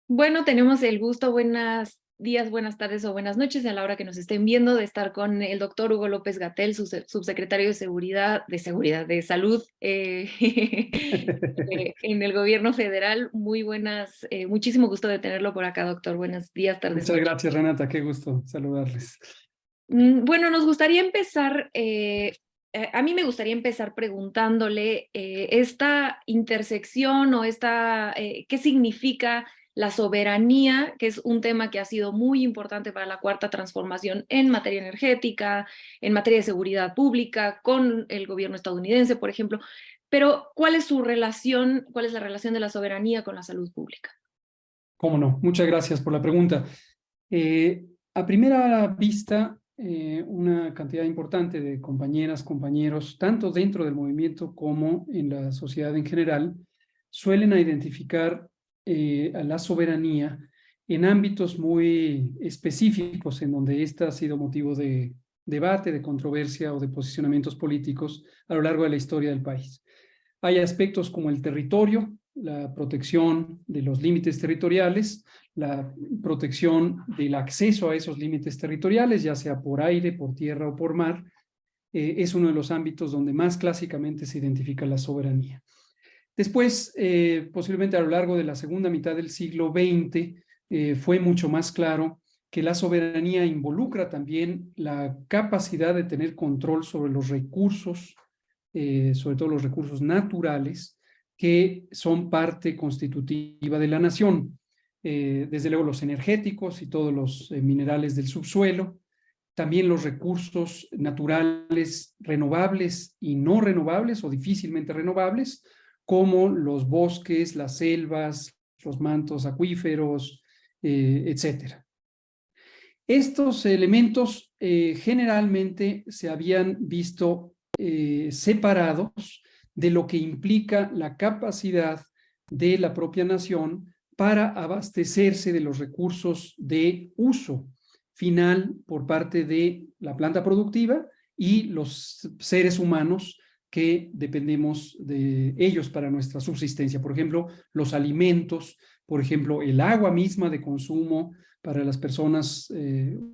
Bueno, tenemos el gusto, buenos días, buenas tardes o buenas noches a la hora que nos estén viendo de estar con el doctor Hugo López-Gatell, subsecretario de Salud en el gobierno federal. Muy buenas, muchísimo gusto de tenerlo por acá, doctor. Buenos días, tardes, Muchas noches. gracias, Renata. Qué gusto saludarles. Bueno, nos gustaría empezar, a mí me gustaría empezar preguntándole esta intersección o qué significa la soberanía, que es un tema que ha sido muy importante para la cuarta transformación en materia energética, en materia de seguridad pública, con el gobierno estadounidense, por ejemplo. Pero, ¿cuál es su relación, cuál es la relación de la soberanía con la salud pública? Cómo no. Muchas gracias por la pregunta. Eh, a primera vista, una cantidad importante de compañeras, compañeros, tanto dentro del movimiento como en la sociedad en general, suelen identificar a la soberanía en ámbitos muy específicos en donde ésta ha sido motivo de debate, de controversia o de posicionamientos políticos a lo largo de la historia del país. Hay aspectos como el territorio, la protección de los límites territoriales, la protección del acceso a esos límites territoriales, ya sea por aire, por tierra o por mar, es uno de los ámbitos donde más clásicamente se identifica la soberanía. Después, posiblemente a lo largo de la segunda mitad del siglo XX, fue mucho más claro que la soberanía involucra también la capacidad de tener control sobre los recursos, sobre todo los recursos naturales, que son parte constitutiva de la nación. Desde luego los energéticos y todos los minerales del subsuelo, también los recursos naturales renovables y no renovables o difícilmente renovables, como los bosques, las selvas, los mantos acuíferos, etcétera. Estos elementos generalmente se habían visto separados de lo que implica la capacidad de la propia nación para abastecerse de los recursos de uso final por parte de la planta productiva y los seres humanos que dependemos de ellos para nuestra subsistencia. Por ejemplo, los alimentos, por ejemplo, el agua misma de consumo para las personas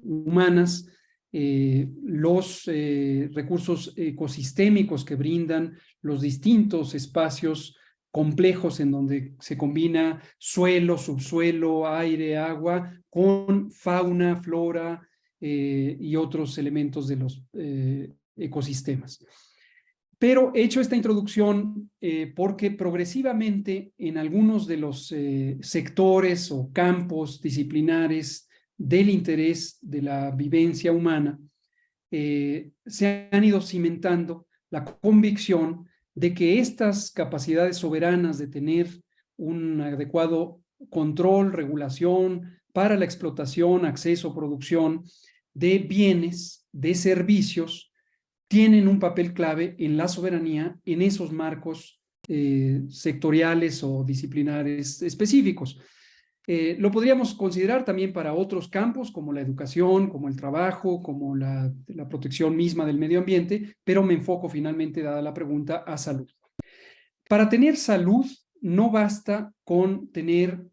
humanas, los recursos ecosistémicos que brindan los distintos espacios complejos en donde se combina suelo, subsuelo, aire, agua, con fauna, flora y otros elementos de los ecosistemas. Pero he hecho esta introducción porque progresivamente en algunos de los sectores o campos disciplinares del interés de la vivencia humana, se han ido cimentando la convicción de que estas capacidades soberanas de tener un adecuado control, regulación para la explotación, acceso, producción de bienes, de servicios, tienen un papel clave en la soberanía en esos marcos sectoriales o disciplinares específicos. Lo podríamos considerar también para otros campos como la educación, como el trabajo, como la protección misma del medio ambiente, pero me enfoco finalmente, dada la pregunta, a salud. Para tener salud no basta con tener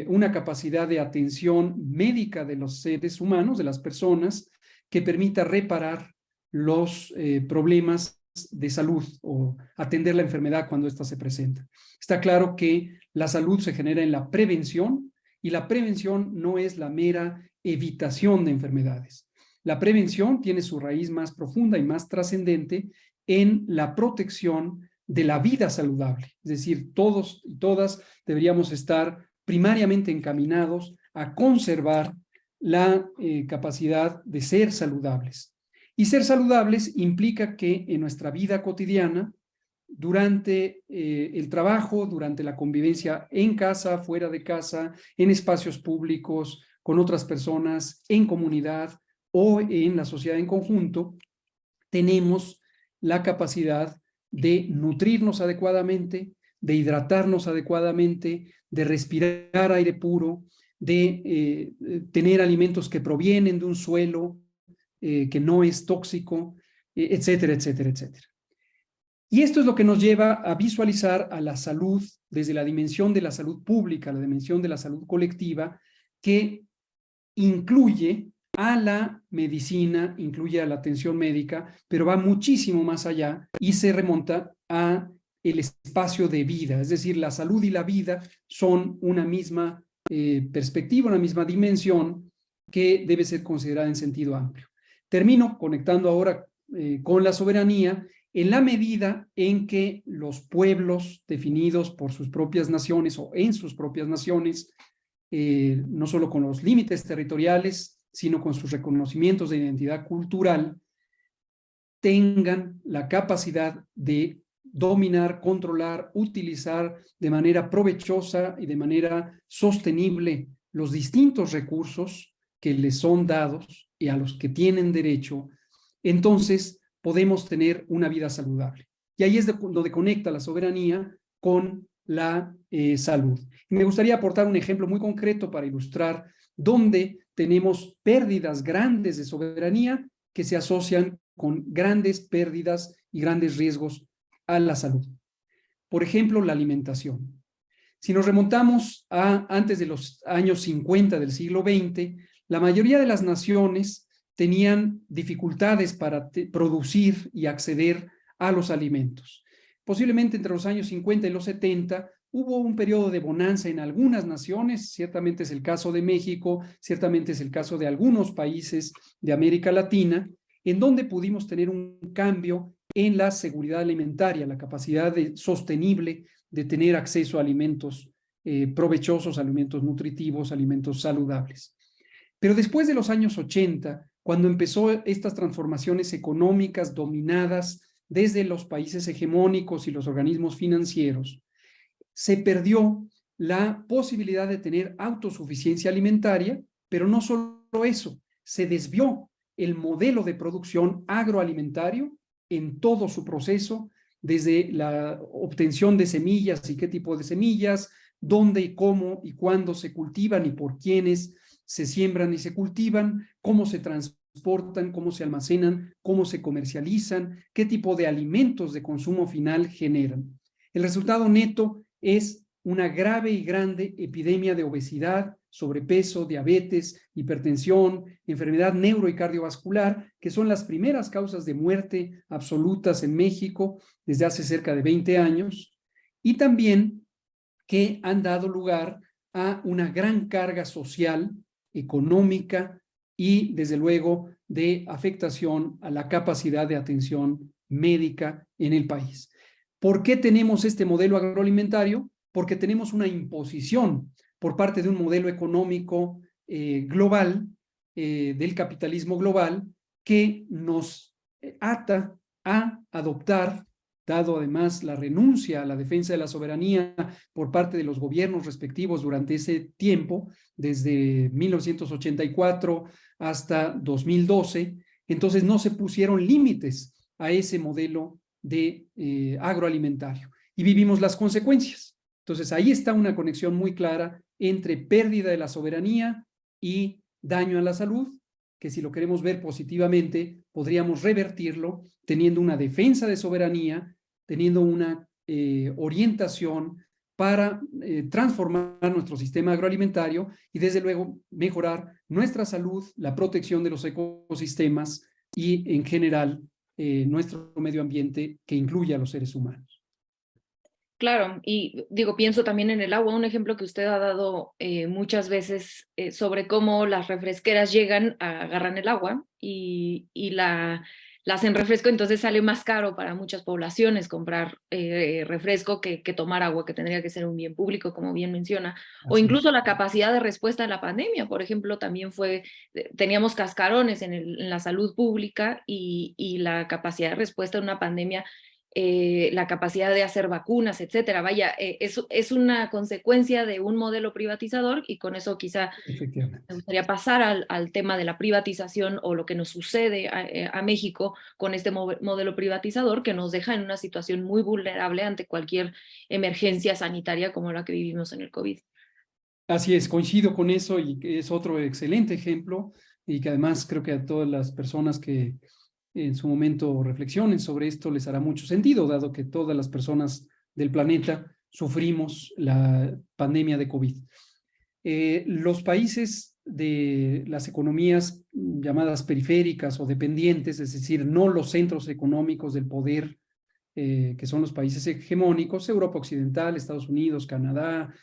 una capacidad de atención médica de los seres humanos, de las personas, que permita reparar los problemas de salud o atender la enfermedad cuando ésta se presenta. Está claro que la salud se genera en la prevención y la prevención no es la mera evitación de enfermedades. La prevención tiene su raíz más profunda y más trascendente en la protección de la vida saludable. Es decir, todos y todas deberíamos estar primariamente encaminados a conservar la capacidad de ser saludables. Y ser saludables implica que en nuestra vida cotidiana, durante el trabajo, durante la convivencia en casa, fuera de casa, en espacios públicos, con otras personas, en comunidad o en la sociedad en conjunto, tenemos la capacidad de nutrirnos adecuadamente, de hidratarnos adecuadamente, de respirar aire puro, de tener alimentos que provienen de un suelo que no es tóxico, etcétera, etcétera, etcétera. Y esto es lo que nos lleva a visualizar a la salud desde la dimensión de la salud pública, la dimensión de la salud colectiva, que incluye a la medicina, incluye a la atención médica, pero va muchísimo más allá y se remonta a el espacio de vida, es decir, la salud y la vida son una misma perspectiva, una misma dimensión que debe ser considerada en sentido amplio. Termino conectando ahora con la soberanía en la medida en que los pueblos definidos por sus propias naciones o en sus propias naciones, no solo con los límites territoriales, sino con sus reconocimientos de identidad cultural, tengan la capacidad de dominar, controlar, utilizar de manera provechosa y de manera sostenible los distintos recursos que les son dados y a los que tienen derecho, entonces podemos tener una vida saludable. Y ahí es donde conecta la soberanía con la salud. Y me gustaría aportar un ejemplo muy concreto para ilustrar dónde tenemos pérdidas grandes de soberanía que se asocian con grandes pérdidas y grandes riesgos a la salud. Por ejemplo, la alimentación. Si nos remontamos a antes de los años 50 del siglo XX, la mayoría de las naciones tenían dificultades para producir y acceder a los alimentos. Posiblemente entre los años 50 y los 70 hubo un periodo de bonanza en algunas naciones, ciertamente es el caso de México, ciertamente es el caso de algunos países de América Latina, en donde pudimos tener un cambio en la seguridad alimentaria, la capacidad sostenible de tener acceso a alimentos provechosos, alimentos nutritivos, alimentos saludables. Pero después de los años 80, cuando empezó estas transformaciones económicas dominadas desde los países hegemónicos y los organismos financieros, se perdió la posibilidad de tener autosuficiencia alimentaria, pero no solo eso, se desvió el modelo de producción agroalimentario en todo su proceso, desde la obtención de semillas y qué tipo de semillas, dónde y cómo y cuándo se cultivan y por quiénes se siembran y se cultivan, cómo se transportan, cómo se almacenan, cómo se comercializan, qué tipo de alimentos de consumo final generan. El resultado neto es una grave y grande epidemia de obesidad, sobrepeso, diabetes, hipertensión, enfermedad neuro y cardiovascular, que son las primeras causas de muerte absolutas en México desde hace cerca de 20 años, y también que han dado lugar a una gran carga social, económica y, desde luego, de afectación a la capacidad de atención médica en el país. ¿Por qué tenemos este modelo agroalimentario? Porque tenemos una imposición por parte de un modelo económico global, del capitalismo global, que nos ata a adoptar, dado además la renuncia a la defensa de la soberanía por parte de los gobiernos respectivos durante ese tiempo, desde 1984 hasta 2012, entonces no se pusieron límites a ese modelo de agroalimentario y vivimos las consecuencias. Entonces ahí está una conexión muy clara entre pérdida de la soberanía y daño a la salud, que si lo queremos ver positivamente, podríamos revertirlo teniendo una defensa de soberanía, teniendo una orientación para transformar nuestro sistema agroalimentario y desde luego mejorar nuestra salud, la protección de los ecosistemas y en general nuestro medio ambiente que incluye a los seres humanos. Claro, y digo, pienso también en el agua, un ejemplo que usted ha dado muchas veces sobre cómo las refresqueras llegan, agarran el agua y la hacen refresco, entonces sale más caro para muchas poblaciones comprar refresco que tomar agua, que tendría que ser un bien público, como bien menciona, o Así es. incluso la capacidad de respuesta a la pandemia, por ejemplo, también teníamos cascarones en la salud pública y la capacidad de respuesta a una pandemia, la capacidad de hacer vacunas, etcétera. Vaya, es una consecuencia de un modelo privatizador y con eso quizá me Efectivamente. gustaría pasar al tema de la privatización o lo que nos sucede a México con este modelo privatizador que nos deja en una situación muy vulnerable ante cualquier emergencia sanitaria como la que vivimos en el COVID. Así es, coincido con eso y es otro excelente ejemplo y que además creo que a todas las personas que en su momento reflexionen sobre esto, les hará mucho sentido, dado que todas las personas del planeta sufrimos la pandemia de COVID. Los países de las economías llamadas periféricas o dependientes, es decir, no los centros económicos del poder, que son los países hegemónicos, Europa Occidental, Estados Unidos, Canadá,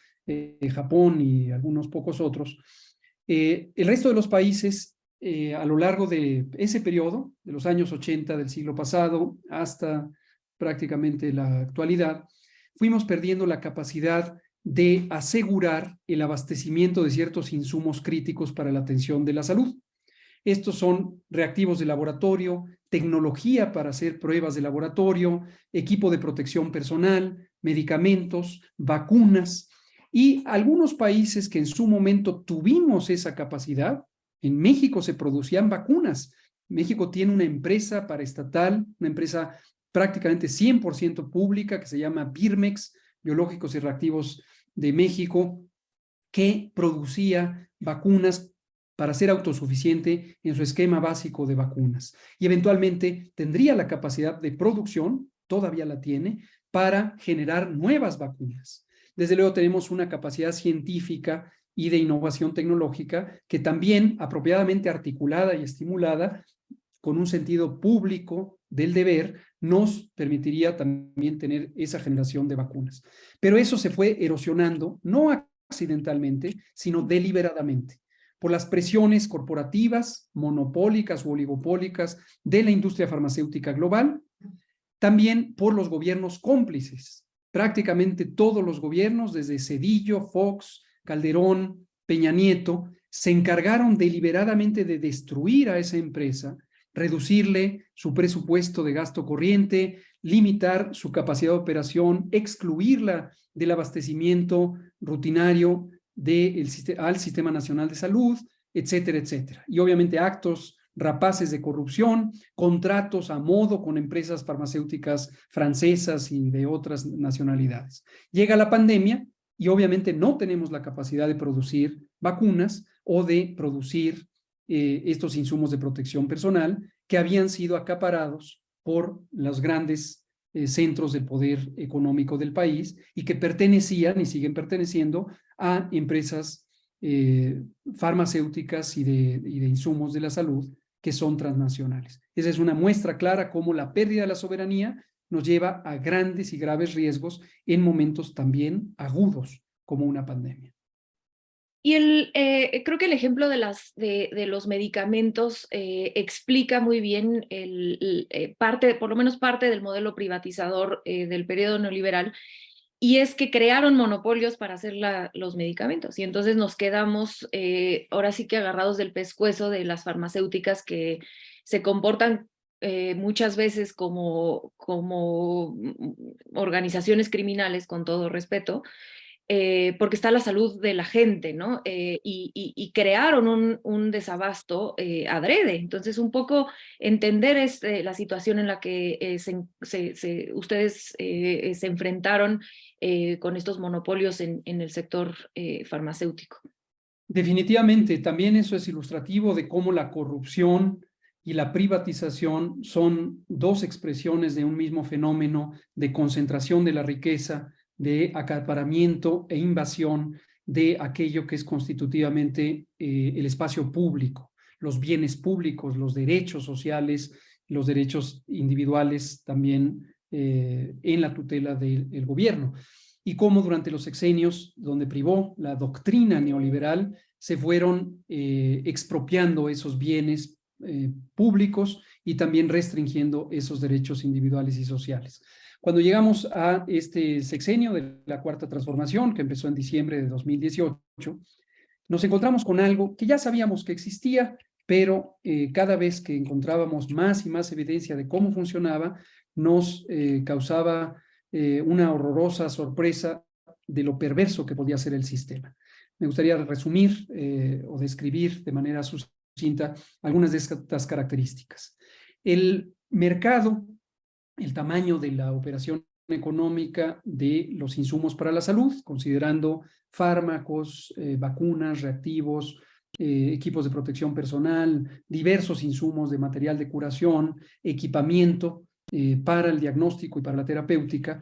Japón y algunos pocos otros. El resto de los países, a lo largo de ese periodo, de los años 80 del siglo pasado hasta prácticamente la actualidad, fuimos perdiendo la capacidad de asegurar el abastecimiento de ciertos insumos críticos para la atención de la salud. Estos son reactivos de laboratorio, tecnología para hacer pruebas de laboratorio, equipo de protección personal, medicamentos, vacunas. Y algunos países que en su momento tuvimos esa capacidad, en México se producían vacunas. México tiene una empresa paraestatal, una empresa prácticamente 100% pública que se llama Birmex, Biológicos y Reactivos de México, que producía vacunas para ser autosuficiente en su esquema básico de vacunas. Y eventualmente tendría la capacidad de producción, todavía la tiene, para generar nuevas vacunas. Desde luego tenemos una capacidad científica y de innovación tecnológica que también, apropiadamente articulada y estimulada, con un sentido público del deber, nos permitiría también tener esa generación de vacunas. Pero eso se fue erosionando, no accidentalmente, sino deliberadamente, por las presiones corporativas, monopólicas o oligopólicas de la industria farmacéutica global, también por los gobiernos cómplices. Prácticamente todos los gobiernos, desde Zedillo, Fox, Calderón, Peña Nieto, se encargaron deliberadamente de destruir a esa empresa, reducirle su presupuesto de gasto corriente, limitar su capacidad de operación, excluirla del abastecimiento rutinario al Sistema Nacional de Salud, etcétera, etcétera. Y obviamente actos rapaces de corrupción, contratos a modo con empresas farmacéuticas francesas y de otras nacionalidades. Llega la pandemia y obviamente no tenemos la capacidad de producir vacunas o de producir estos insumos de protección personal que habían sido acaparados por los grandes centros del poder económico del país y que pertenecían y siguen perteneciendo a empresas farmacéuticas y de insumos de la salud que son transnacionales. Esa es una muestra clara cómo la pérdida de la soberanía nos lleva a grandes y graves riesgos en momentos también agudos como una pandemia. Y creo que el ejemplo de los medicamentos explica muy bien por lo menos parte del modelo privatizador del periodo neoliberal, y es que crearon monopolios para hacer los medicamentos. Y entonces nos quedamos ahora sí que agarrados del pescuezo de las farmacéuticas que se comportan muchas veces como organizaciones criminales, con todo respeto, porque está la salud de la gente, ¿no? Y crearon un desabasto adrede. Entonces, un poco entender la situación en la que ustedes se enfrentaron con estos monopolios en el sector farmacéutico. Definitivamente, también eso es ilustrativo de cómo la corrupción y la privatización son dos expresiones de un mismo fenómeno de concentración de la riqueza, de acaparamiento e invasión de aquello que es constitutivamente el espacio público, los bienes públicos, los derechos sociales, los derechos individuales también en la tutela del gobierno. Y cómo durante los sexenios donde privó la doctrina neoliberal se fueron expropiando esos bienes públicos y también restringiendo esos derechos individuales y sociales. Cuando llegamos a este sexenio de la Cuarta Transformación, que empezó en diciembre de 2018, nos encontramos con algo que ya sabíamos que existía, pero cada vez que encontrábamos más y más evidencia de cómo funcionaba, nos causaba una horrorosa sorpresa de lo perverso que podía ser el sistema. Me gustaría resumir o describir de manera sucinta algunas de estas características. El mercado, el tamaño de la operación económica de los insumos para la salud, considerando fármacos, vacunas, reactivos, equipos de protección personal, diversos insumos de material de curación, equipamiento para el diagnóstico y para la terapéutica.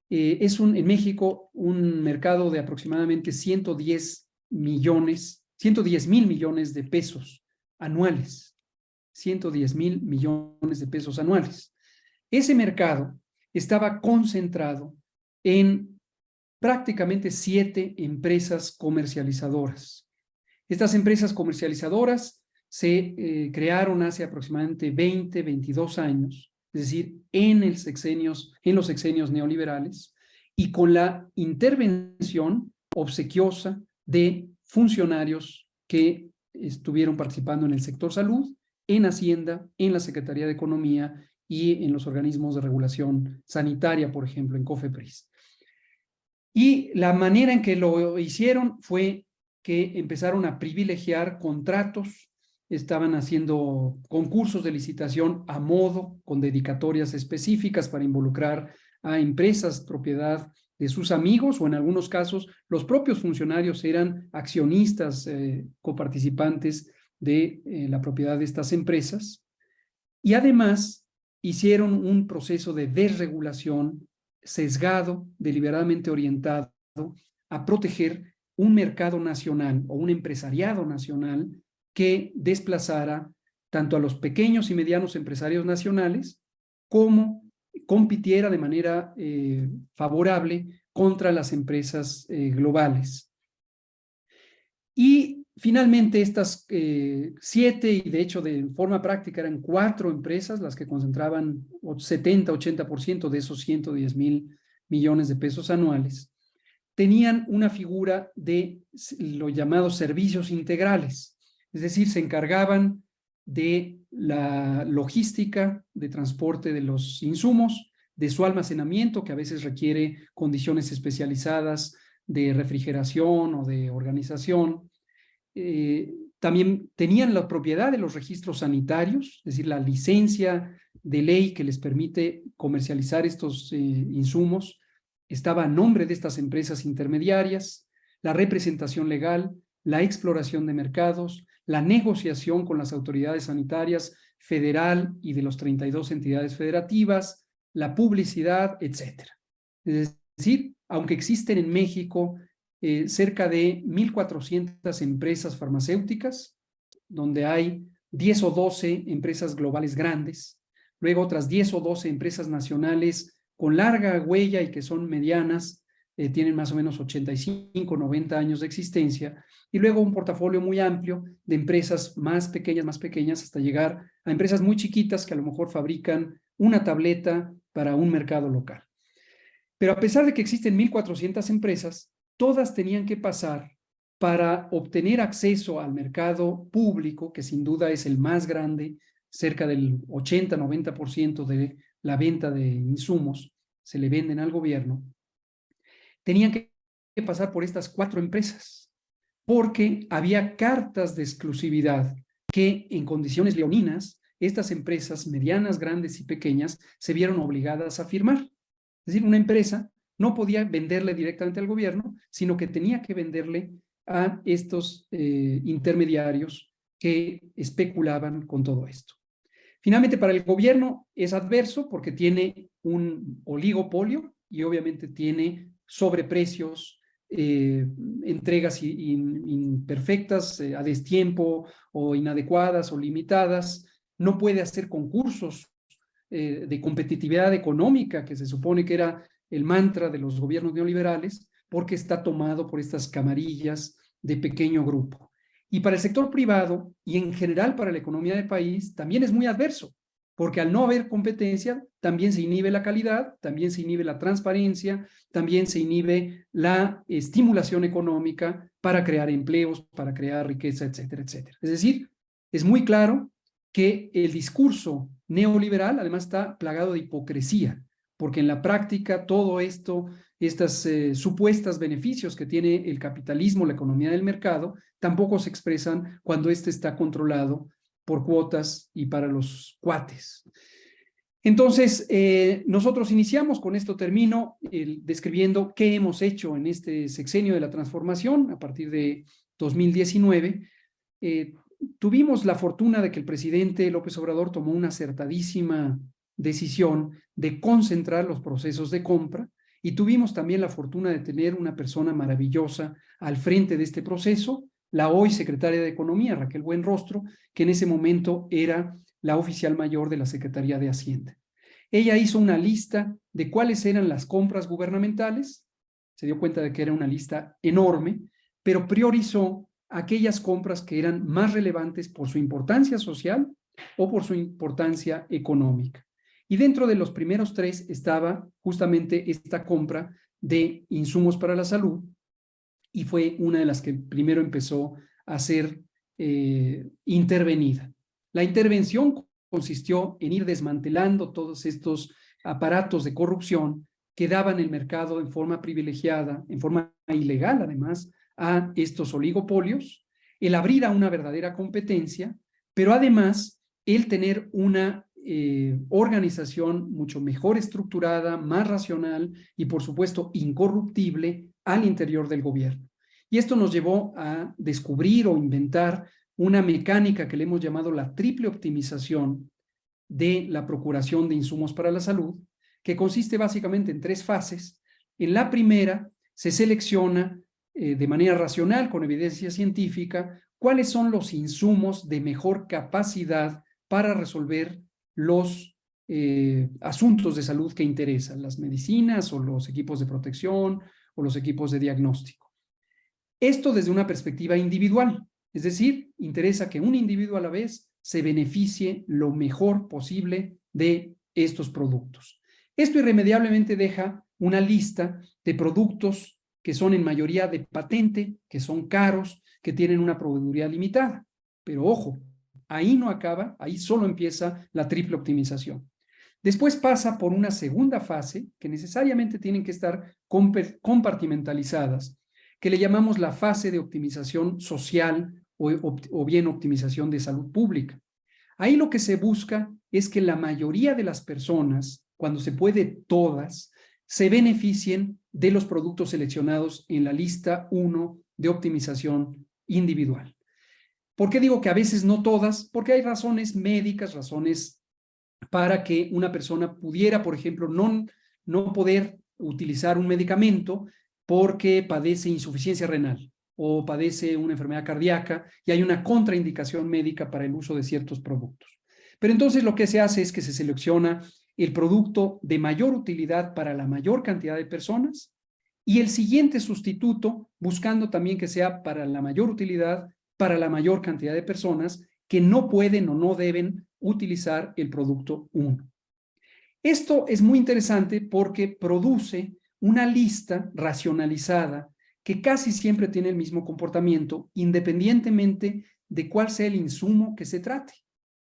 En México un mercado de aproximadamente 110.000 millones de pesos anuales. 110.000 millones de pesos anuales. Ese mercado estaba concentrado en prácticamente 7 empresas comercializadoras. Estas empresas comercializadoras se crearon hace aproximadamente 20, 22 años, es decir, en los sexenios neoliberales, y con la intervención obsequiosa de funcionarios que estuvieron participando en el sector salud, en Hacienda, en la Secretaría de Economía y en los organismos de regulación sanitaria, por ejemplo, en COFEPRIS. Y la manera en que lo hicieron fue que empezaron a privilegiar contratos, estaban haciendo concursos de licitación a modo, con dedicatorias específicas para involucrar a empresas propiedad de sus amigos, o en algunos casos los propios funcionarios eran accionistas, coparticipantes de la propiedad de estas empresas. Y además hicieron un proceso de desregulación sesgado, deliberadamente orientado a proteger un mercado nacional o un empresariado nacional que desplazara tanto a los pequeños y medianos empresarios nacionales como compitiera de manera favorable contra las empresas globales. Y finalmente estas 7, y de hecho de forma práctica eran 4 empresas las que concentraban 70-80% de esos 110.000 millones de pesos anuales, tenían una figura de los llamados servicios integrales, es decir, se encargaban de la logística de transporte de los insumos, de su almacenamiento, que a veces requiere condiciones especializadas de refrigeración o de organización. También tenían la propiedad de los registros sanitarios, es decir, la licencia de ley que les permite comercializar estos insumos estaba a nombre de estas empresas intermediarias, la representación legal, la exploración de mercados, la negociación con las autoridades sanitarias federal y de las 32 entidades federativas, la publicidad, etc. Es decir, aunque existen en México cerca de 1.400 empresas farmacéuticas, donde hay 10 o 12 empresas globales grandes, luego otras 10 o 12 empresas nacionales con larga huella y que son medianas, tienen más o menos 85, 90 años de existencia, y luego un portafolio muy amplio de empresas más pequeñas, hasta llegar a empresas muy chiquitas que a lo mejor fabrican una tableta para un mercado local. Pero a pesar de que existen 1.400 empresas, todas tenían que pasar para obtener acceso al mercado público, que sin duda es el más grande, cerca del 80-90% de la venta de insumos se le venden al gobierno, tenían que pasar por estas 4 empresas, porque había cartas de exclusividad que en condiciones leoninas, estas empresas medianas, grandes y pequeñas se vieron obligadas a firmar. Es decir, una empresa no podía venderle directamente al gobierno, sino que tenía que venderle a estos intermediarios que especulaban con todo esto. Finalmente, para el gobierno es adverso porque tiene un oligopolio y obviamente tiene sobreprecios, entregas imperfectas, a destiempo o inadecuadas o limitadas. No puede hacer concursos de competitividad económica, que se supone que era el mantra de los gobiernos neoliberales, porque está tomado por estas camarillas de pequeño grupo. Y para el sector privado y en general para la economía del país también es muy adverso, porque al no haber competencia también se inhibe la calidad, también se inhibe la transparencia, también se inhibe la estimulación económica para crear empleos, para crear riqueza, etcétera, etcétera. Es decir, es muy claro que el discurso neoliberal además está plagado de hipocresía, porque en la práctica todo esto, estas supuestas beneficios que tiene el capitalismo, la economía del mercado, tampoco se expresan cuando este está controlado por cuotas y para los cuates. Entonces, nosotros iniciamos, con esto termino, describiendo qué hemos hecho en este sexenio de la transformación a partir de 2019. tuvimos la fortuna de que el presidente López Obrador tomó una acertadísima decisión de concentrar los procesos de compra y tuvimos también la fortuna de tener una persona maravillosa al frente de este proceso, la hoy secretaria de Economía, Raquel Buenrostro, que en ese momento era la oficial mayor de la Secretaría de Hacienda. Ella hizo una lista de cuáles eran las compras gubernamentales, se dio cuenta de que era una lista enorme, pero priorizó aquellas compras que eran más relevantes por su importancia social o por su importancia económica. Y dentro de los primeros tres estaba justamente esta compra de insumos para la salud, y fue una de las que primero empezó a ser intervenida. La intervención consistió en ir desmantelando todos estos aparatos de corrupción que daban el mercado en forma privilegiada, en forma ilegal además, a estos oligopolios, el abrir a una verdadera competencia, pero además el tener una organización mucho mejor estructurada, más racional y por supuesto incorruptible al interior del gobierno. Y esto nos llevó a descubrir o inventar una mecánica que le hemos llamado la triple optimización de la procuración de insumos para la salud, que consiste básicamente en tres fases. En la primera se selecciona de manera racional, con evidencia científica, cuáles son los insumos de mejor capacidad para resolver los asuntos de salud que interesan, las medicinas o los equipos de protección o los equipos de diagnóstico. Esto desde una perspectiva individual, es decir, interesa que un individuo a la vez se beneficie lo mejor posible de estos productos. Esto irremediablemente deja una lista de productos que son en mayoría de patente, que son caros, que tienen una proveeduría limitada. Pero ojo, ahí no acaba, ahí solo empieza la triple optimización. Después pasa por una segunda fase, que necesariamente tienen que estar compartimentalizadas, que le llamamos la fase de optimización social o bien optimización de salud pública. Ahí lo que se busca es que la mayoría de las personas, cuando se puede todas, se beneficien de los productos seleccionados en la lista 1 de optimización individual. ¿Por qué digo que a veces no todas? Porque hay razones médicas, razones para que una persona pudiera, por ejemplo, no poder utilizar un medicamento porque padece insuficiencia renal o padece una enfermedad cardíaca y hay una contraindicación médica para el uso de ciertos productos. Pero entonces lo que se hace es que se selecciona el producto de mayor utilidad para la mayor cantidad de personas y el siguiente sustituto, buscando también que sea para la mayor utilidad para la mayor cantidad de personas que no pueden o no deben utilizar el producto 1. Esto es muy interesante porque produce una lista racionalizada que casi siempre tiene el mismo comportamiento, independientemente de cuál sea el insumo que se trate,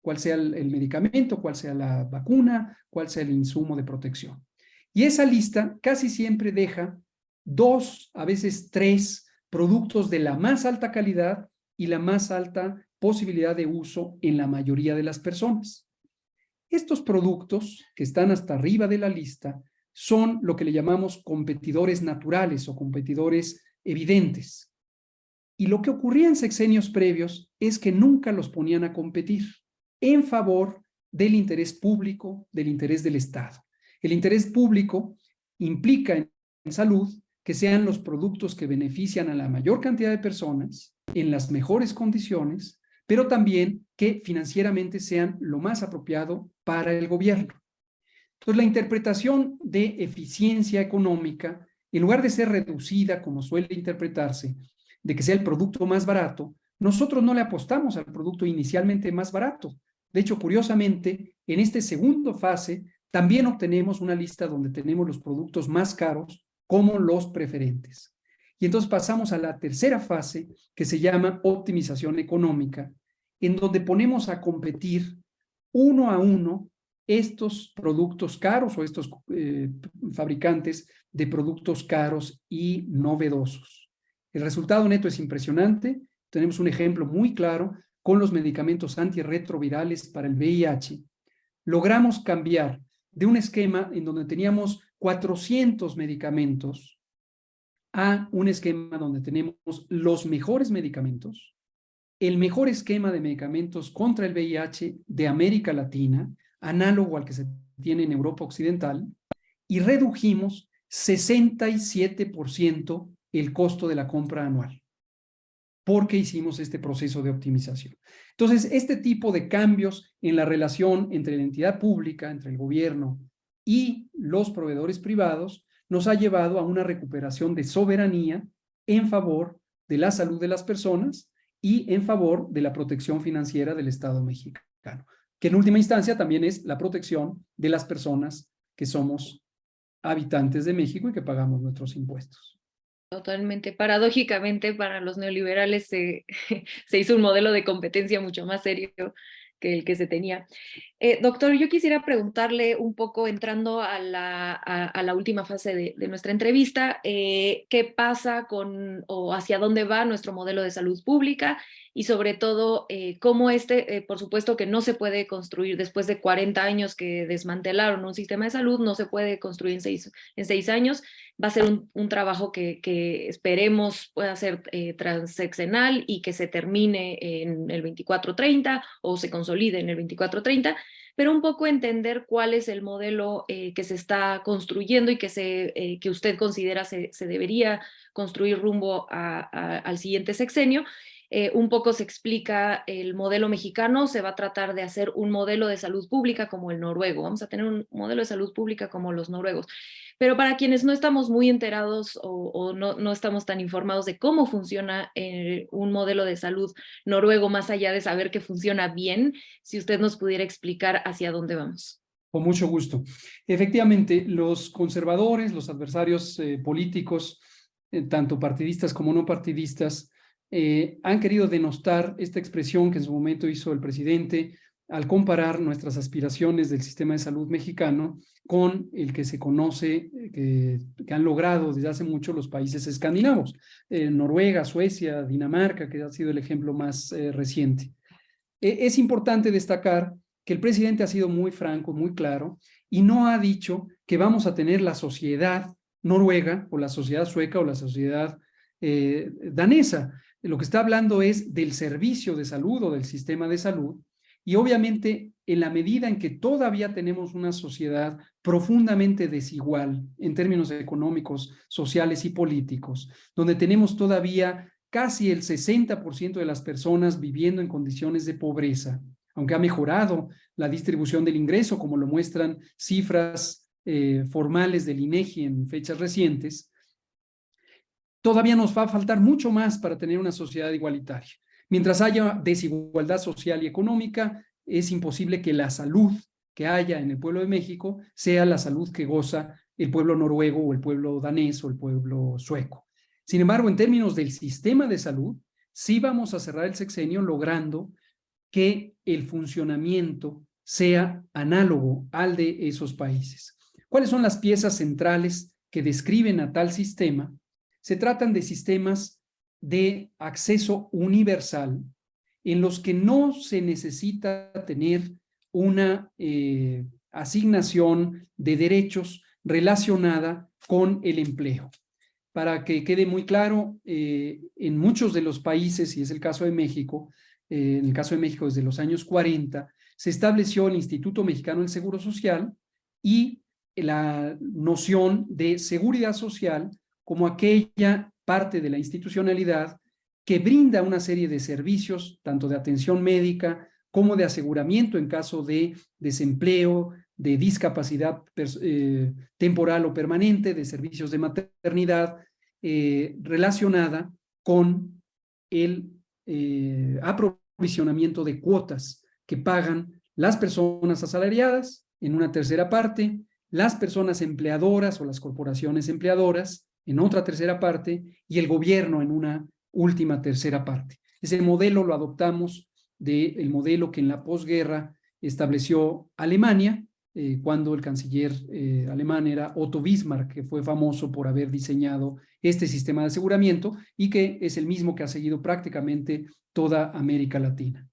cuál sea el medicamento, cuál sea la vacuna, cuál sea el insumo de protección. Y esa lista casi siempre deja 2, a veces 3 productos de la más alta calidad y la más alta posibilidad de uso en la mayoría de las personas. Estos productos que están hasta arriba de la lista son lo que le llamamos competidores naturales o competidores evidentes. Y lo que ocurría en sexenios previos es que nunca los ponían a competir en favor del interés público, del interés del Estado. El interés público implica en salud que sean los productos que benefician a la mayor cantidad de personas en las mejores condiciones, pero también que financieramente sean lo más apropiado para el gobierno. Entonces, la interpretación de eficiencia económica, en lugar de ser reducida, como suele interpretarse, de que sea el producto más barato, nosotros no le apostamos al producto inicialmente más barato. De hecho, curiosamente, en esta segunda fase, también obtenemos una lista donde tenemos los productos más caros como los preferentes. Y entonces pasamos a la tercera fase, que se llama optimización económica, en donde ponemos a competir uno a uno estos productos caros o estos fabricantes de productos caros y novedosos. El resultado neto es impresionante. Tenemos un ejemplo muy claro con los medicamentos antirretrovirales para el VIH. Logramos cambiar de un esquema en donde teníamos 400 medicamentos a un esquema donde tenemos los mejores medicamentos el mejor esquema de medicamentos contra el VIH de América Latina, análogo al que se tiene en Europa Occidental, y redujimos 67% el costo de la compra anual, porque hicimos este proceso de optimización. Entonces, este tipo de cambios en la relación entre la entidad pública, entre el gobierno y los proveedores privados, nos ha llevado a una recuperación de soberanía en favor de la salud de las personas y en favor de la protección financiera del Estado mexicano, que en última instancia también es la protección de las personas que somos habitantes de México y que pagamos nuestros impuestos. Totalmente. Paradójicamente, para los neoliberales se hizo un modelo de competencia mucho más serio que el que se tenía. Doctor, yo quisiera preguntarle un poco, entrando a la última fase de nuestra entrevista, ¿qué pasa con o hacia dónde va nuestro modelo de salud pública? Y sobre todo, cómo por supuesto que no se puede construir después de 40 años que desmantelaron un sistema de salud, no se puede construir en seis años. Va a ser un trabajo que esperemos pueda ser transeccional y que se termine en el 24-30 o se consolide en el 24-30, pero un poco entender cuál es el modelo que se está construyendo y que usted considera se debería construir rumbo al siguiente sexenio. Un poco se explica el modelo mexicano, se va a tratar de hacer un modelo de salud pública como el noruego, vamos a tener un modelo de salud pública como los noruegos. Pero para quienes no estamos muy enterados o no estamos tan informados de cómo funciona un modelo de salud noruego, más allá de saber que funciona bien, si usted nos pudiera explicar hacia dónde vamos. Con mucho gusto. Efectivamente, los conservadores, los adversarios políticos, tanto partidistas como no partidistas, han querido denostar esta expresión que en su momento hizo el presidente al comparar nuestras aspiraciones del sistema de salud mexicano con el que se conoce, que han logrado desde hace mucho los países escandinavos, Noruega, Suecia, Dinamarca, que ha sido el ejemplo más reciente. Es importante destacar que el presidente ha sido muy franco, muy claro, y no ha dicho que vamos a tener la sociedad noruega o la sociedad sueca o la sociedad danesa. Lo que está hablando es del servicio de salud o del sistema de salud, y obviamente en la medida en que todavía tenemos una sociedad profundamente desigual en términos económicos, sociales y políticos, donde tenemos todavía casi el 60% de las personas viviendo en condiciones de pobreza, aunque ha mejorado la distribución del ingreso, como lo muestran cifras formales del INEGI en fechas recientes, todavía nos va a faltar mucho más para tener una sociedad igualitaria. Mientras haya desigualdad social y económica, es imposible que la salud que haya en el pueblo de México sea la salud que goza el pueblo noruego o el pueblo danés o el pueblo sueco. Sin embargo, en términos del sistema de salud, sí vamos a cerrar el sexenio logrando que el funcionamiento sea análogo al de esos países. ¿Cuáles son las piezas centrales que describen a tal sistema? Se tratan de sistemas de acceso universal en los que no se necesita tener una asignación de derechos relacionada con el empleo. Para que quede muy claro, en muchos de los países, y es el caso de México, en el caso de México desde los años 40, se estableció el Instituto Mexicano del Seguro Social y la noción de seguridad social como aquella parte de la institucionalidad que brinda una serie de servicios, tanto de atención médica como de aseguramiento en caso de desempleo, de discapacidad temporal o permanente, de servicios de maternidad, relacionada con el aprovisionamiento de cuotas que pagan las personas asalariadas en una tercera parte, las personas empleadoras o las corporaciones empleadoras en otra tercera parte y el gobierno en una última tercera parte. Ese modelo lo adoptamos del modelo que en la posguerra estableció Alemania, cuando el canciller alemán era Otto Bismarck, que fue famoso por haber diseñado este sistema de aseguramiento y que es el mismo que ha seguido prácticamente toda América Latina.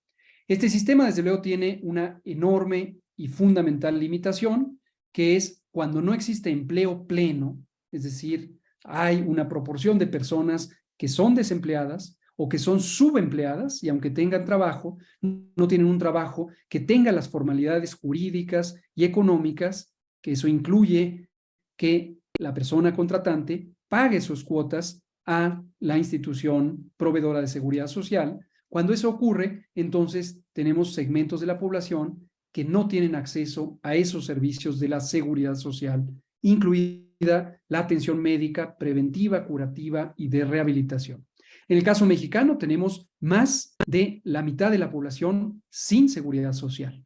Este sistema, desde luego, tiene una enorme y fundamental limitación, que es cuando no existe empleo pleno, es decir, hay una proporción de personas que son desempleadas o que son subempleadas y aunque tengan trabajo, no tienen un trabajo que tenga las formalidades jurídicas y económicas, que eso incluye que la persona contratante pague sus cuotas a la institución proveedora de seguridad social. Cuando eso ocurre, entonces tenemos segmentos de la población que no tienen acceso a esos servicios de la seguridad social, incluida la atención médica preventiva, curativa y de rehabilitación. En el caso mexicano tenemos más de la mitad de la población sin seguridad social.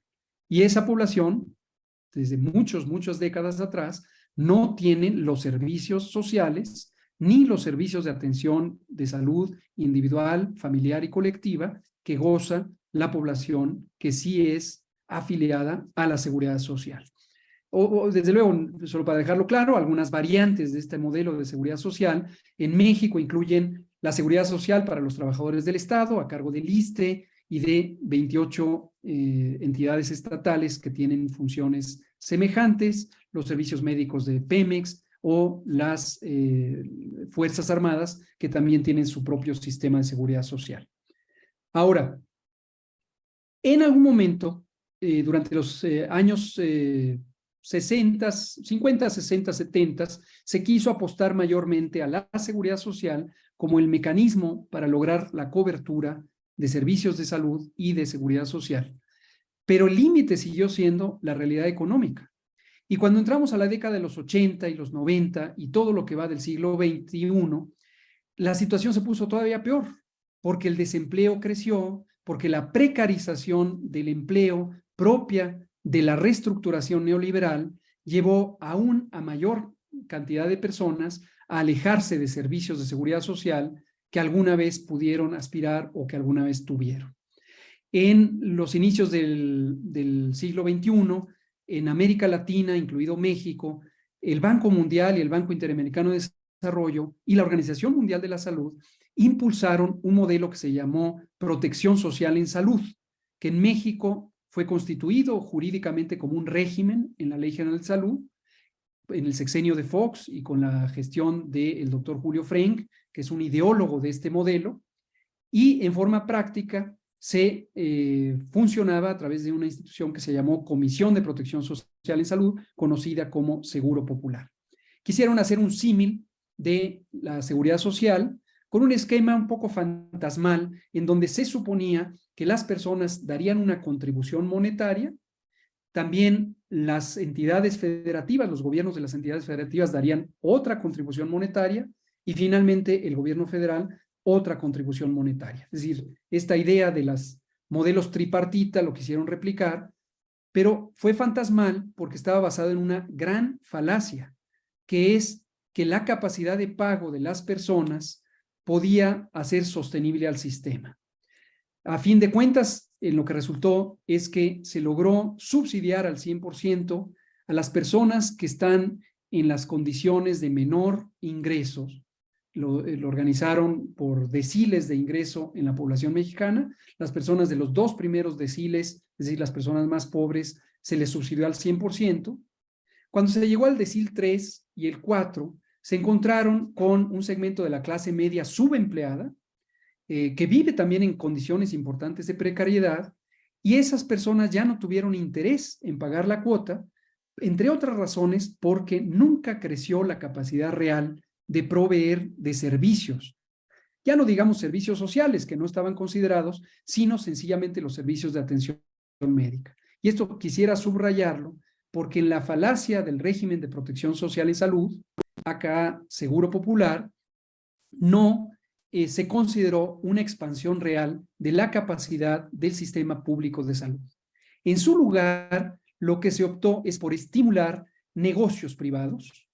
Y esa población, desde muchas décadas atrás, no tienen los servicios sociales ni los servicios de atención de salud individual, familiar y colectiva que goza la población que sí es afiliada a la seguridad social. Desde luego, solo para dejarlo claro, algunas variantes de este modelo de seguridad social en México incluyen la seguridad social para los trabajadores del Estado a cargo del ISSSTE y de 28 entidades estatales que tienen funciones semejantes, los servicios médicos de Pemex o las Fuerzas Armadas que también tienen su propio sistema de seguridad social. Ahora, en algún momento, durante los años 60, 50, 60, 70, se quiso apostar mayormente a la seguridad social como el mecanismo para lograr la cobertura de servicios de salud y de seguridad social. Pero el límite siguió siendo la realidad económica. Y cuando entramos a la década de los 80 y los 90 y todo lo que va del siglo XXI, la situación se puso todavía peor, porque el desempleo creció, porque la precarización del empleo propia de la reestructuración neoliberal llevó aún a mayor cantidad de personas a alejarse de servicios de seguridad social que alguna vez pudieron aspirar o que alguna vez tuvieron. En los inicios del siglo XXI, en América Latina, incluido México, el Banco Mundial y el Banco Interamericano de Desarrollo y la Organización Mundial de la Salud impulsaron un modelo que se llamó protección social en salud, que en México fue constituido jurídicamente como un régimen en la Ley General de Salud, en el sexenio de Fox y con la gestión del doctor Julio Frenk, que es un ideólogo de este modelo, y en forma práctica se funcionaba a través de una institución que se llamó Comisión de Protección Social en Salud, conocida como Seguro Popular. Quisieron hacer un símil de la seguridad social con un esquema un poco fantasmal en donde se suponía que las personas darían una contribución monetaria, también las entidades federativas, los gobiernos de las entidades federativas darían otra contribución monetaria y finalmente el gobierno federal otra contribución monetaria. Es decir, esta idea de los modelos tripartita lo quisieron replicar, pero fue fantasmal porque estaba basado en una gran falacia, que es que la capacidad de pago de las personas podía hacer sostenible al sistema. A fin de cuentas, en lo que resultó es que se logró subsidiar al 100% a las personas que están en las condiciones de menor ingresos. Lo organizaron por deciles de ingreso en la población mexicana. Las personas de los dos primeros deciles, es decir, las personas más pobres, se les subsidió al 100%. Cuando se llegó al decil 3 y el 4, se encontraron con un segmento de la clase media subempleada, que vive también en condiciones importantes de precariedad, y esas personas ya no tuvieron interés en pagar la cuota, entre otras razones porque nunca creció la capacidad real de proveer de servicios. Ya no digamos servicios sociales que no estaban considerados, sino sencillamente los servicios de atención médica. Y esto quisiera subrayarlo porque en la falacia del régimen de protección social y salud, acá Seguro Popular, no se consideró una expansión real de la capacidad del sistema público de salud. En su lugar, lo que se optó es por estimular negocios privados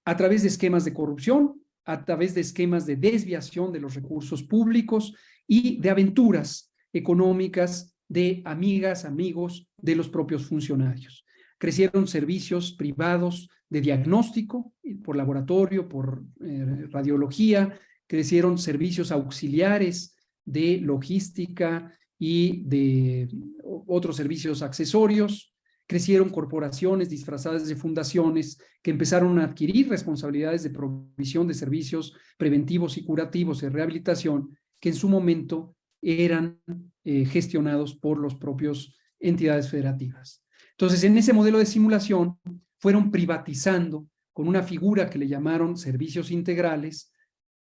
a través de esquemas de corrupción, a través de esquemas de desviación de los recursos públicos y de aventuras económicas de amigas, amigos de los propios funcionarios. Crecieron servicios privados de diagnóstico por laboratorio, por radiología, crecieron servicios auxiliares de logística y de otros servicios accesorios, crecieron corporaciones disfrazadas de fundaciones que empezaron a adquirir responsabilidades de provisión de servicios preventivos y curativos de rehabilitación que en su momento eran gestionados por los propios entidades federativas. Entonces, en ese modelo de simulación fueron privatizando con una figura que le llamaron servicios integrales,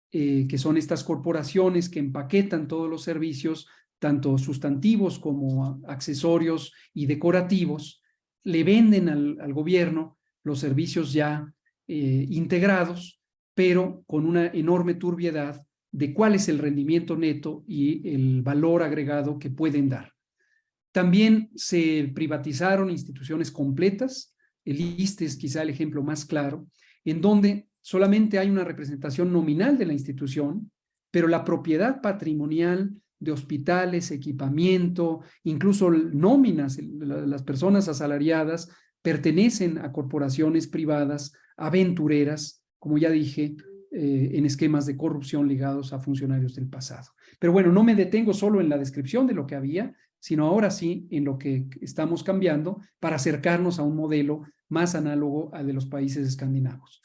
que son estas corporaciones que empaquetan todos los servicios, tanto sustantivos como accesorios y decorativos, le venden al gobierno los servicios ya integrados, pero con una enorme turbiedad de cuál es el rendimiento neto y el valor agregado que pueden dar. También se privatizaron instituciones completas. El ISSSTE es quizá el ejemplo más claro, en donde solamente hay una representación nominal de la institución, pero la propiedad patrimonial de hospitales, equipamiento, incluso nóminas, las personas asalariadas, pertenecen a corporaciones privadas, aventureras, como ya dije, en esquemas de corrupción ligados a funcionarios del pasado. Pero bueno, no me detengo solo en la descripción de lo que había, sino ahora sí en lo que estamos cambiando para acercarnos a un modelo más análogo al de los países escandinavos.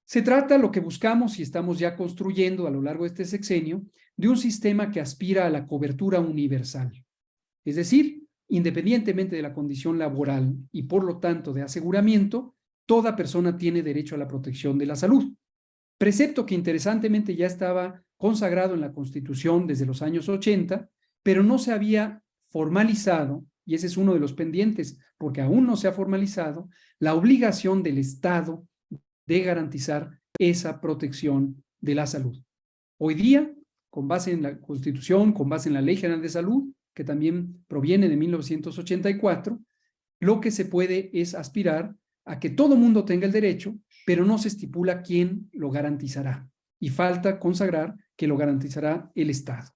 Se trata, lo que buscamos y estamos ya construyendo a lo largo de este sexenio, de un sistema que aspira a la cobertura universal. Es decir, independientemente de la condición laboral y por lo tanto de aseguramiento, toda persona tiene derecho a la protección de la salud. Precepto que interesantemente ya estaba consagrado en la Constitución desde los años 80, pero no se había formalizado, y ese es uno de los pendientes, porque aún no se ha formalizado, la obligación del Estado de garantizar esa protección de la salud. Hoy día, con base en la Constitución, con base en la Ley General de Salud, que también proviene de 1984, lo que se puede es aspirar a que todo mundo tenga el derecho, pero no se estipula quién lo garantizará. Y falta consagrar que lo garantizará el Estado.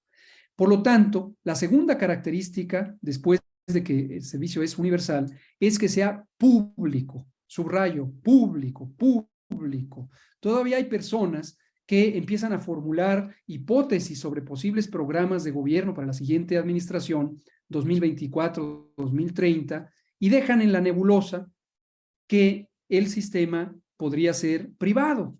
Por lo tanto, la segunda característica, después de que el servicio es universal, es que sea público. Subrayo, público, público. Todavía hay personas que empiezan a formular hipótesis sobre posibles programas de gobierno para la siguiente administración, 2024-2030, y dejan en la nebulosa que el sistema podría ser privado.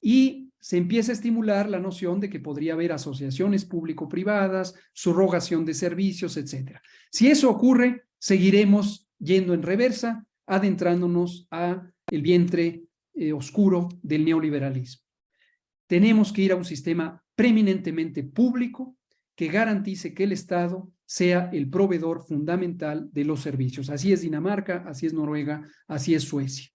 Y se empieza a estimular la noción de que podría haber asociaciones público-privadas, subrogación de servicios, etc. Si eso ocurre, seguiremos yendo en reversa, adentrándonos a el vientre oscuro del neoliberalismo. Tenemos que ir a un sistema preeminentemente público que garantice que el Estado sea el proveedor fundamental de los servicios. Así es Dinamarca, así es Noruega, así es Suecia.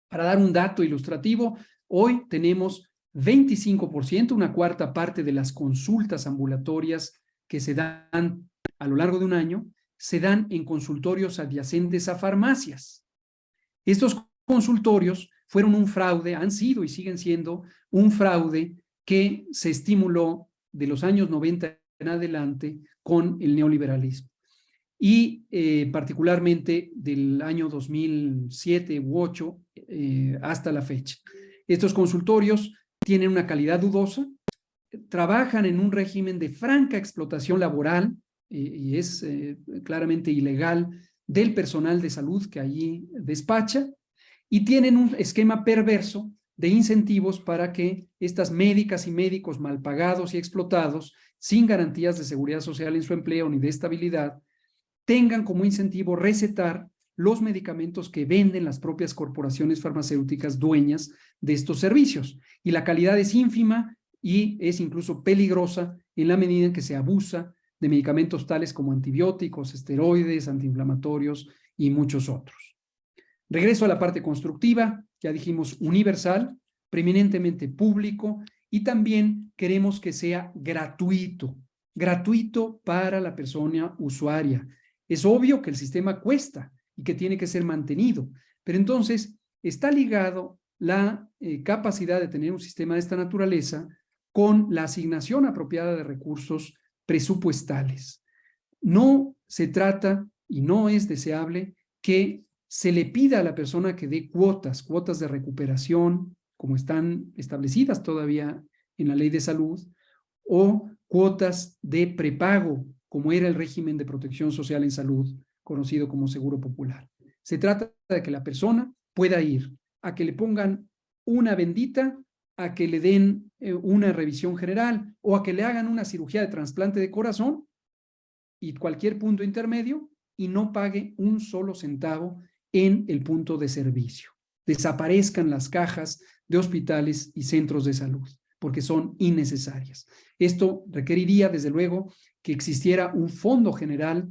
Para dar un dato ilustrativo, hoy tenemos 25%, una cuarta parte de las consultas ambulatorias que se dan a lo largo de un año, se dan en consultorios adyacentes a farmacias. Estos consultorios fueron un fraude, han sido y siguen siendo un fraude que se estimuló de los años 90 en adelante con el neoliberalismo. Y particularmente del año 2007 u 2008 hasta la fecha. Estos consultorios tienen una calidad dudosa, trabajan en un régimen de franca explotación laboral y es claramente ilegal del personal de salud que allí despacha, y tienen un esquema perverso de incentivos para que estas médicas y médicos mal pagados y explotados, sin garantías de seguridad social en su empleo ni de estabilidad, tengan como incentivo recetar los medicamentos que venden las propias corporaciones farmacéuticas dueñas de estos servicios. Y la calidad es ínfima y es incluso peligrosa en la medida en que se abusa de medicamentos tales como antibióticos, esteroides, antiinflamatorios y muchos otros. Regreso a la parte constructiva, ya dijimos universal, preeminentemente público, y también queremos que sea gratuito, gratuito para la persona usuaria. Es obvio que el sistema cuesta y que tiene que ser mantenido, pero entonces está ligado la capacidad de tener un sistema de esta naturaleza con la asignación apropiada de recursos presupuestales. No se trata y no es deseable que se le pida a la persona que dé cuotas de recuperación, como están establecidas todavía en la ley de salud, o cuotas de prepago, como era el régimen de protección social en salud, conocido como Seguro Popular. Se trata de que la persona pueda ir a que le pongan una bendita a que le den una revisión general o a que le hagan una cirugía de trasplante de corazón y cualquier punto intermedio y no pague un solo centavo en el punto de servicio. Desaparezcan las cajas de hospitales y centros de salud porque son innecesarias. Esto requeriría, desde luego, que existiera un fondo general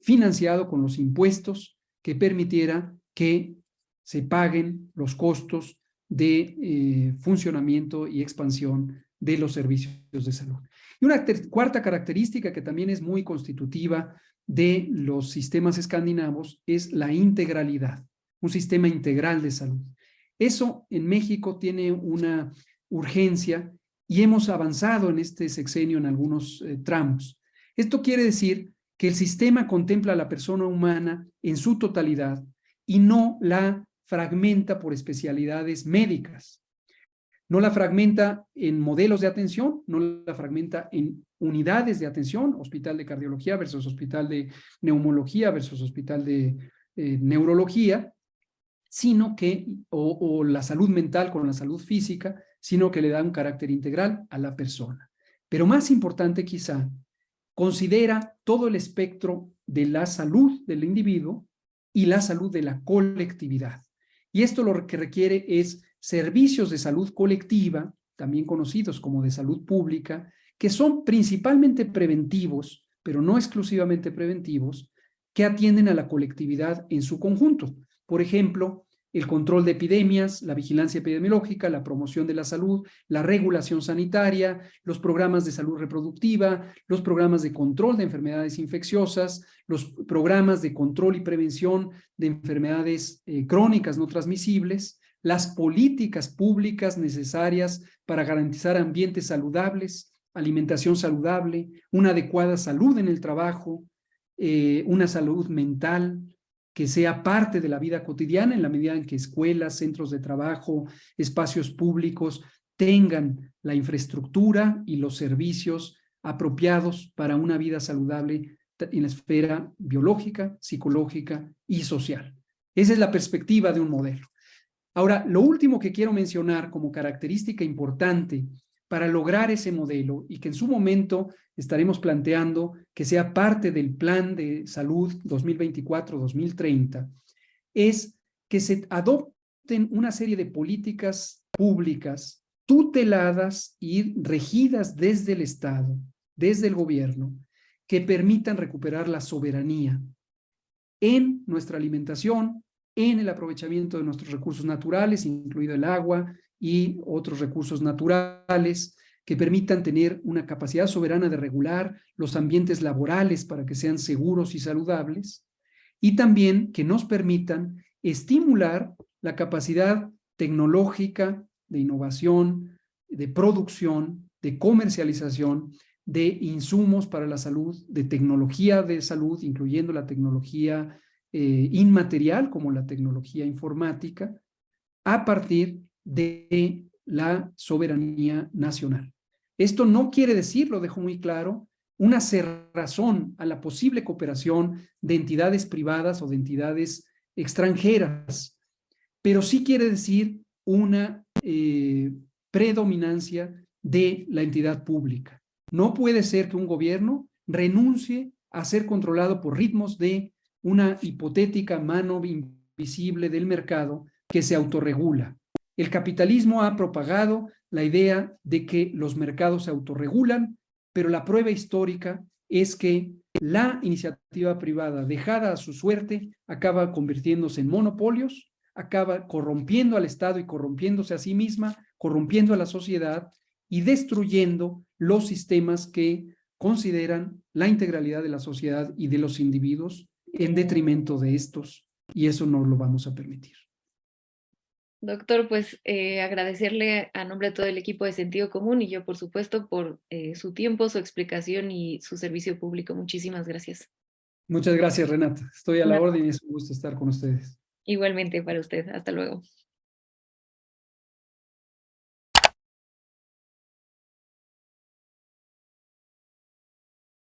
financiado con los impuestos que permitiera que se paguen los costos de funcionamiento y expansión de los servicios de salud. Y una cuarta característica que también es muy constitutiva de los sistemas escandinavos es la integralidad, un sistema integral de salud. Eso en México tiene una urgencia y hemos avanzado en este sexenio en algunos tramos. Esto quiere decir que el sistema contempla a la persona humana en su totalidad y no la fragmenta por especialidades médicas. No la fragmenta en modelos de atención, no la fragmenta en unidades de atención, hospital de cardiología versus hospital de neumología versus hospital de neurología, sino que, o la salud mental con la salud física, sino que le da un carácter integral a la persona. Pero más importante quizá, considera todo el espectro de la salud del individuo y la salud de la colectividad. Y esto lo que requiere es servicios de salud colectiva, también conocidos como de salud pública, que son principalmente preventivos, pero no exclusivamente preventivos, que atienden a la colectividad en su conjunto. Por ejemplo, el control de epidemias, la vigilancia epidemiológica, la promoción de la salud, la regulación sanitaria, los programas de salud reproductiva, los programas de control de enfermedades infecciosas, los programas de control y prevención de enfermedades crónicas no transmisibles, las políticas públicas necesarias para garantizar ambientes saludables, alimentación saludable, una adecuada salud en el trabajo, una salud mental, que sea parte de la vida cotidiana en la medida en que escuelas, centros de trabajo, espacios públicos tengan la infraestructura y los servicios apropiados para una vida saludable en la esfera biológica, psicológica y social. Esa es la perspectiva de un modelo. Ahora, lo último que quiero mencionar como característica importante para lograr ese modelo y que en su momento estaremos planteando que sea parte del Plan de Salud 2024-2030, es que se adopten una serie de políticas públicas tuteladas y regidas desde el Estado, desde el gobierno, que permitan recuperar la soberanía en nuestra alimentación, en el aprovechamiento de nuestros recursos naturales, incluido el agua y otros recursos naturales, que permitan tener una capacidad soberana de regular los ambientes laborales para que sean seguros y saludables, y también que nos permitan estimular la capacidad tecnológica de innovación, de producción, de comercialización de insumos para la salud, de tecnología de salud, incluyendo la tecnología inmaterial como la tecnología informática, a partir de la soberanía nacional. Esto no quiere decir, lo dejo muy claro, una cerrazón a la posible cooperación de entidades privadas o de entidades extranjeras, pero sí quiere decir una predominancia de la entidad pública. No puede ser que un gobierno renuncie a ser controlado por ritmos de una hipotética mano invisible del mercado que se autorregula. El capitalismo ha propagado la idea de que los mercados se autorregulan, pero la prueba histórica es que la iniciativa privada, dejada a su suerte, acaba convirtiéndose en monopolios, acaba corrompiendo al Estado y corrompiéndose a sí misma, corrompiendo a la sociedad y destruyendo los sistemas que consideran la integralidad de la sociedad y de los individuos en detrimento de estos, y eso no lo vamos a permitir. Doctor, pues agradecerle a nombre de todo el equipo de Sentido Común y yo, por supuesto, por su tiempo, su explicación y su servicio público. Muchísimas gracias. Muchas gracias, Renata. Estoy a la orden y es un gusto estar con ustedes. Igualmente para usted. Hasta luego.